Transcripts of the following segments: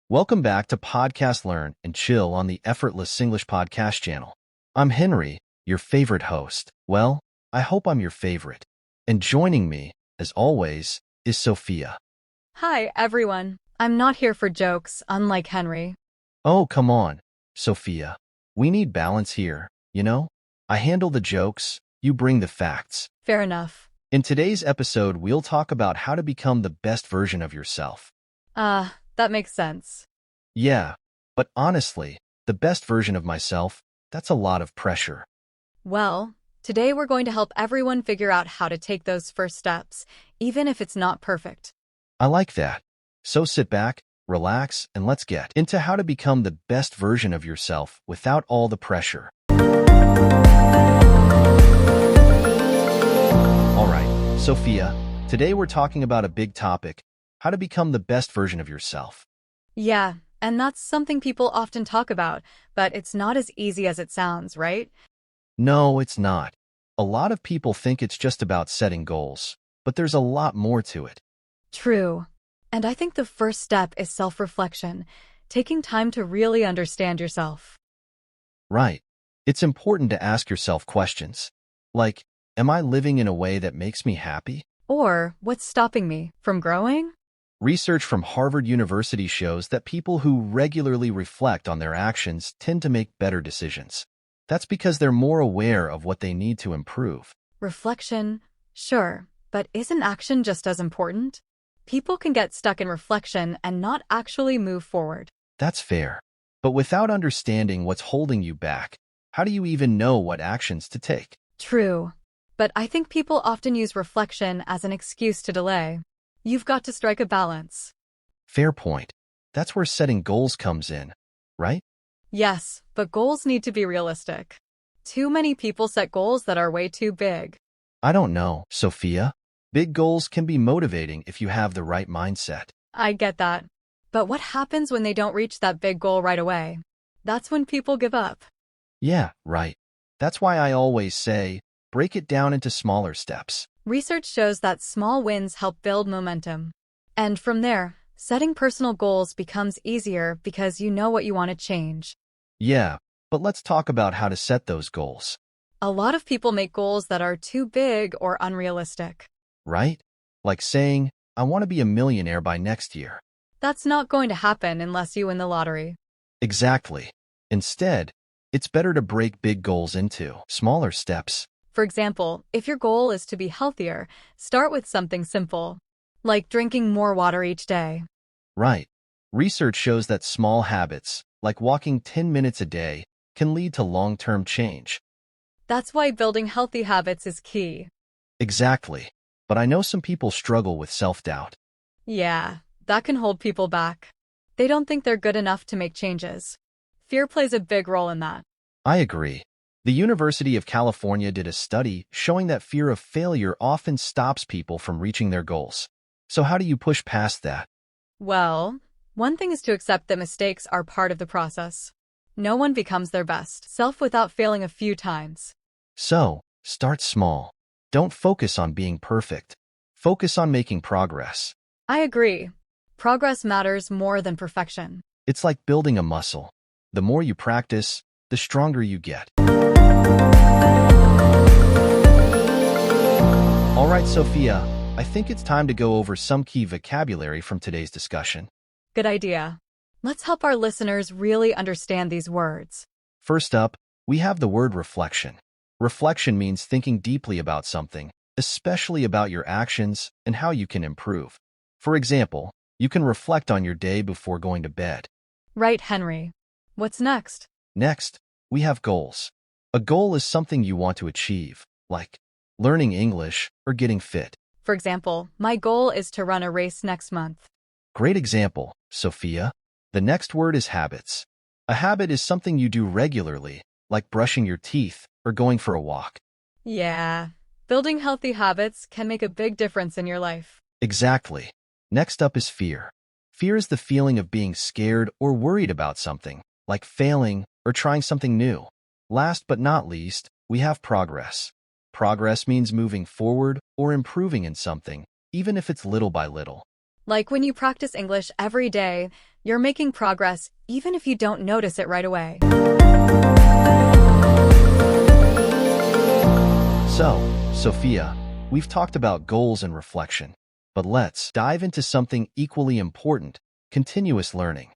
Welcome back to Podcast Learn and Chill on the Effortless English Podcast channel. I'm Henry, your favorite host. Well, I hope I'm your favorite. And joining me, as always, is Sofia. Hi, everyone. I'm not here for jokes, unlike Henry. Oh, come on, Sofia. We need balance here, you know? I handle the jokes, you bring the facts. Fair enough. In today's episode, we'll talk about how to become the best version of yourself. That makes sense. Yeah, but honestly, the best version of myself, that's a lot of pressure. Well, today we're going to help everyone figure out how to take those first steps, even if it's not perfect. I like that. So sit back, relax, and let's get into how to become the best version of yourself without all the pressure. All right, Sophia, today we're talking about a big topic, how to become the best version of yourself. Yeah, and that's something people often talk about, but it's not as easy as it sounds, right? No, it's not. A lot of people think it's just about setting goals, but there's a lot more to it. True. And I think the first step is self-reflection, taking time to really understand yourself. Right. It's important to ask yourself questions, like, am I living in a way that makes me happy? Or, what's stopping me from growing? Research from Harvard University shows that people who regularly reflect on their actions tend to make better decisions. That's because they're more aware of what they need to improve. Reflection, sure, but isn't action just as important? People can get stuck in reflection and not actually move forward. That's fair. But without understanding what's holding you back, how do you even know what actions to take? True. But I think people often use reflection as an excuse to delay. You've got to strike a balance. Fair point. That's where setting goals comes in, right? Yes, but goals need to be realistic. Too many people set goals that are way too big. I don't know, Sophia. Big goals can be motivating if you have the right mindset. I get that. But what happens when they don't reach that big goal right away? That's when people give up. Yeah, right. That's why I always say, break it down into smaller steps. Research shows that small wins help build momentum. And from there, setting personal goals becomes easier because you know what you want to change. Yeah, but let's talk about how to set those goals. A lot of people make goals that are too big or unrealistic. Right? Like saying, I want to be a millionaire by next year. That's not going to happen unless you win the lottery. Exactly. Instead, it's better to break big goals into smaller steps. For example, if your goal is to be healthier, start with something simple, like drinking more water each day. Right. Research shows that small habits, like walking 10 minutes a day, can lead to long-term change. That's why building healthy habits is key. Exactly. But I know some people struggle with self-doubt. Yeah, that can hold people back. They don't think they're good enough to make changes. Fear plays a big role in that. I agree. The University of California did a study showing that fear of failure often stops people from reaching their goals. So how do you push past that? Well, one thing is to accept that mistakes are part of the process. No one becomes their best self without failing a few times. So, start small. Don't focus on being perfect. Focus on making progress. I agree. Progress matters more than perfection. It's like building a muscle. The more you practice, the stronger you get. All right, Sophia, I think it's time to go over some key vocabulary from today's discussion. Good idea. Let's help our listeners really understand these words. First up, we have the word reflection. Reflection means thinking deeply about something, especially about your actions and how you can improve. For example, you can reflect on your day before going to bed. Right, Henry. What's next? Next, we have goals. A goal is something you want to achieve, like learning English or getting fit. For example, my goal is to run a race next month. Great example, Sophia. The next word is habits. A habit is something you do regularly, like brushing your teeth or going for a walk. Yeah, building healthy habits can make a big difference in your life. Exactly. Next up is fear. Fear is the feeling of being scared or worried about something, like failing or trying something new. Last but not least, we have progress. Progress means moving forward or improving in something, even if it's little by little. Like when you practice English every day, you're making progress even if you don't notice it right away. So, Sophia, we've talked about goals and reflection, but let's dive into something equally important: continuous learning.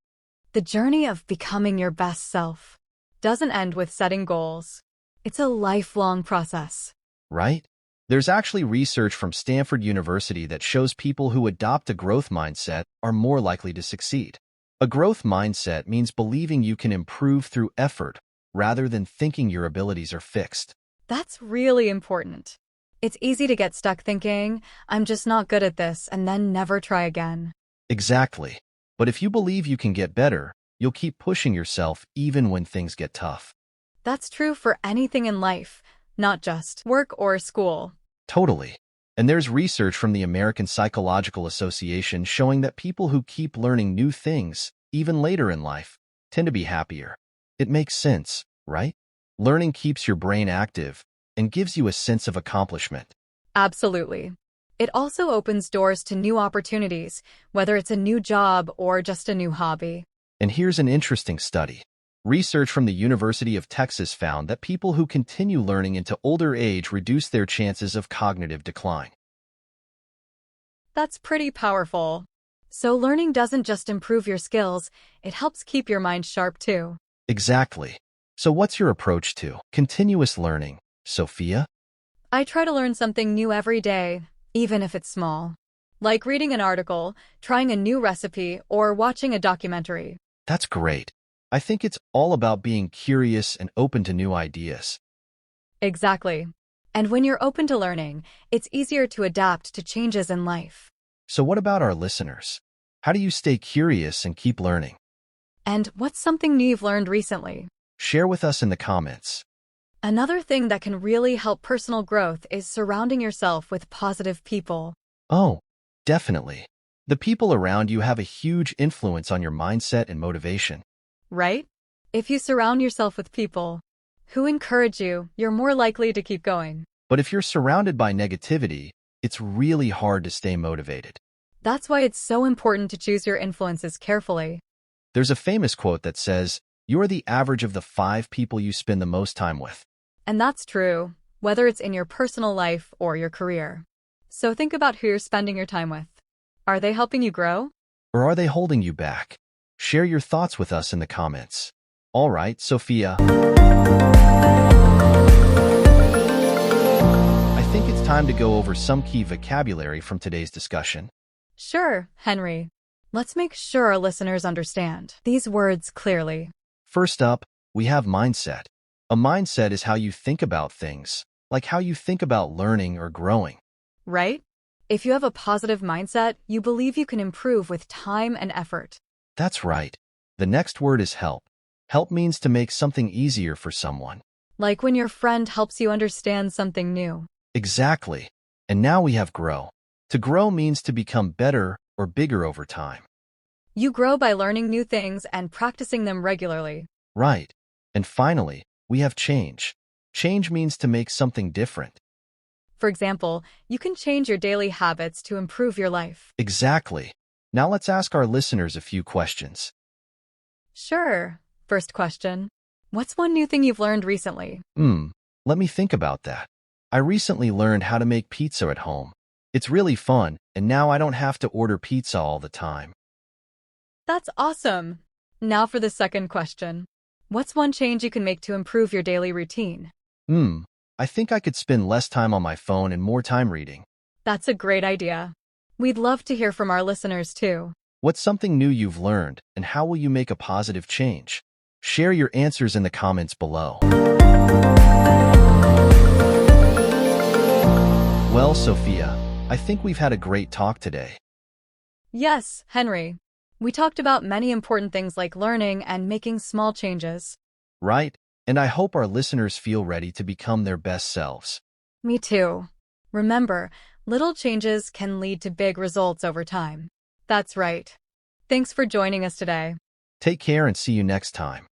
The journey of becoming your best self doesn't end with setting goals. It's a lifelong process. Right? There's actually research from Stanford University that shows people who adopt a growth mindset are more likely to succeed. A growth mindset means believing you can improve through effort rather than thinking your abilities are fixed. That's really important. It's easy to get stuck thinking, I'm just not good at this, and then never try again. Exactly. But if you believe you can get better, you'll keep pushing yourself even when things get tough. That's true for anything in life, not just work or school. Totally. And there's research from the American Psychological Association showing that people who keep learning new things, even later in life, tend to be happier. It makes sense, right? Learning keeps your brain active and gives you a sense of accomplishment. Absolutely. It also opens doors to new opportunities, whether it's a new job or just a new hobby. And here's an interesting study. Research from the University of Texas found that people who continue learning into older age reduce their chances of cognitive decline. That's pretty powerful. So learning doesn't just improve your skills, it helps keep your mind sharp too. Exactly. So what's your approach to continuous learning, Sophia? I try to learn something new every day, even if it's small. Like reading an article, trying a new recipe, or watching a documentary. That's great. I think it's all about being curious and open to new ideas. Exactly. And when you're open to learning, it's easier to adapt to changes in life. So what about our listeners? How do you stay curious and keep learning? And what's something new you've learned recently? Share with us in the comments. Another thing that can really help personal growth is surrounding yourself with positive people. Oh, definitely. The people around you have a huge influence on your mindset and motivation. Right? If you surround yourself with people who encourage you, you're more likely to keep going. But if you're surrounded by negativity, it's really hard to stay motivated. That's why it's so important to choose your influences carefully. There's a famous quote that says, "You're the average of the 5 people you spend the most time with." And that's true, whether it's in your personal life or your career. So think about who you're spending your time with. Are they helping you grow? Or are they holding you back? Share your thoughts with us in the comments. All right, Sophia. I think it's time to go over some key vocabulary from today's discussion. Sure, Henry. Let's make sure our listeners understand these words clearly. First up, we have mindset. A mindset is how you think about things, like how you think about learning or growing. Right? If you have a positive mindset, you believe you can improve with time and effort. That's right. The next word is help. Help means to make something easier for someone. Like when your friend helps you understand something new. Exactly. And now we have grow. To grow means to become better or bigger over time. You grow by learning new things and practicing them regularly. Right. And finally, we have change. Change means to make something different. For example, you can change your daily habits to improve your life. Exactly. Now let's ask our listeners a few questions. Sure. First question. What's one new thing you've learned recently? Let me think about that. I recently learned how to make pizza at home. It's really fun, and now I don't have to order pizza all the time. That's awesome. Now for the second question. What's one change you can make to improve your daily routine? I think I could spend less time on my phone and more time reading. That's a great idea. We'd love to hear from our listeners too. What's something new you've learned, and how will you make a positive change? Share your answers in the comments below. Well, Sophia, I think we've had a great talk today. Yes, Henry. We talked about many important things like learning and making small changes. Right? And I hope our listeners feel ready to become their best selves. Me too. Remember, little changes can lead to big results over time. That's right. Thanks for joining us today. Take care and see you next time.